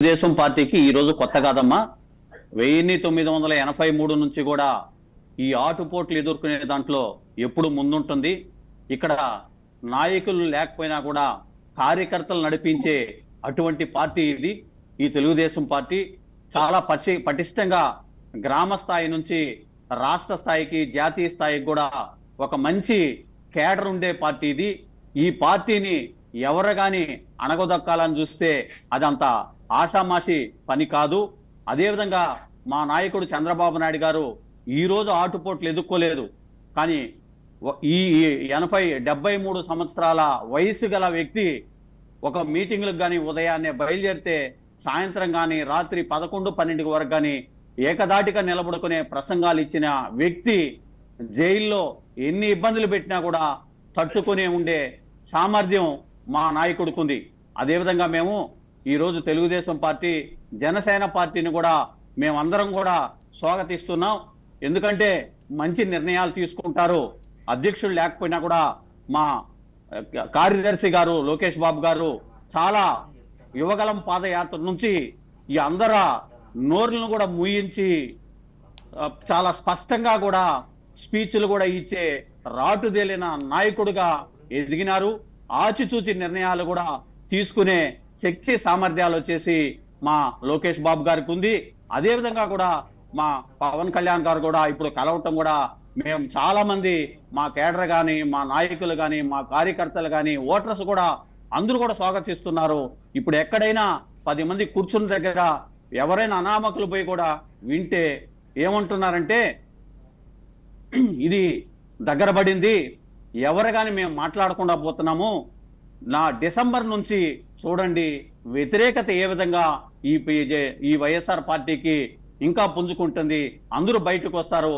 తెలుగుదేశం పార్టీకి ఈ రోజు కొత్త కాదమ్మా. 1983 నుంచి కూడా ఈ ఆటుపోట్లు ఎదుర్కొనే దాంట్లో ఎప్పుడు ముందుంటుంది. ఇక్కడ నాయకులు లేకపోయినా కూడా కార్యకర్తలు నడిపించే అటువంటి పార్టీ ఇది. ఈ తెలుగుదేశం పార్టీ చాలా పటిష్టంగా గ్రామ స్థాయి నుంచి రాష్ట్ర స్థాయికి, జాతీయ స్థాయికి కూడా ఒక మంచి కేడర్ ఉండే పార్టీ ఇది. ఈ పార్టీని ఎవరు గాని అణగదొక్కాలని చూస్తే అదంత ఆషామాషి పని కాదు. అదేవిధంగా మా నాయకుడు చంద్రబాబు నాయుడు గారు ఈ రోజు ఆటుపోట్లు ఎదుర్కోలేదు. కానీ ఈ 73 సంవత్సరాల వయసు గల వ్యక్తి ఒక మీటింగ్లకు కానీ ఉదయాన్నే బయలుదేరితే సాయంత్రం కానీ రాత్రి 11, 12 వరకు కానీ ఏకదాటిగా నిలబడుకునే ప్రసంగాలు ఇచ్చిన వ్యక్తి జైల్లో ఎన్ని ఇబ్బందులు పెట్టినా కూడా తట్టుకునే ఉండే సామర్థ్యం మా నాయకుడికి. అదేవిధంగా మేము ఈ రోజు తెలుగుదేశం పార్టీ, జనసేన పార్టీని కూడా మేమందరం కూడా స్వాగతిస్తున్నాం. ఎందుకంటే మంచి నిర్ణయాలు తీసుకుంటారు. అధ్యక్షుడు లేకపోయినా కూడా మా కార్యదర్శి గారు లోకేష్ బాబు గారు చాలా యువగలం పాదయాత్ర నుంచి ఈ అందర నోర్లను కూడా ముయించి చాలా స్పష్టంగా కూడా స్పీచ్లు కూడా ఇచ్చే రాటుదేలిన నాయకుడిగా ఎదిగినారు. ఆచితూచి నిర్ణయాలు కూడా తీసుకునే శక్తి సామర్థ్యాలు వచ్చేసి మా లోకేష్ బాబు గారికి ఉంది. అదేవిధంగా కూడా మా పవన్ కళ్యాణ్ గారు కూడా ఇప్పుడు కలవటం కూడా మేము చాలా మంది మా కేడర్ కానీ, మా నాయకులు కానీ, మా కార్యకర్తలు కానీ, ఓటర్స్ కూడా అందరూ కూడా స్వాగతిస్తున్నారు. ఇప్పుడు ఎక్కడైనా 10 మంది కూర్చున్న దగ్గర ఎవరైనా అనామకులు పోయి కూడా వింటే ఏమంటున్నారంటే ఇది దగ్గర పడింది, ఎవరు కానీ మేము మాట్లాడకుండా పోతున్నాము. డిసెంబర్ నుంచి చూడండి వ్యతిరేకత ఏ విధంగా ఈ వైఎస్ఆర్ పార్టీకి ఇంకా పుంజుకుంటుంది. అందరూ బయటకు వస్తారు.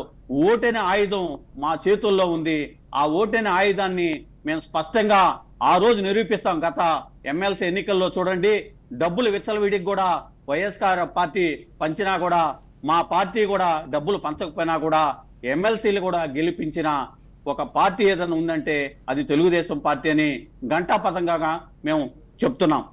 ఓటైన ఆయుధం మా చేతుల్లో ఉంది. ఆ ఓటైన ఆయుధాన్ని మేము స్పష్టంగా ఆ రోజు నిరూపిస్తాం. గత ఎమ్మెల్సీ ఎన్నికల్లో చూడండి, డబ్బులు విచ్చలవిడికి కూడా వైఎస్ఆర్ పార్టీ పంచినా కూడా, మా పార్టీ కూడా డబ్బులు పంచకపోయినా కూడా ఎమ్మెల్సీలు కూడా గెలిపించిన ఒక పార్టీ ఏదైనా ఉందంటే అది తెలుగుదేశం పార్టీ అని ఘంటాపథంగా మేము చెప్తున్నాం.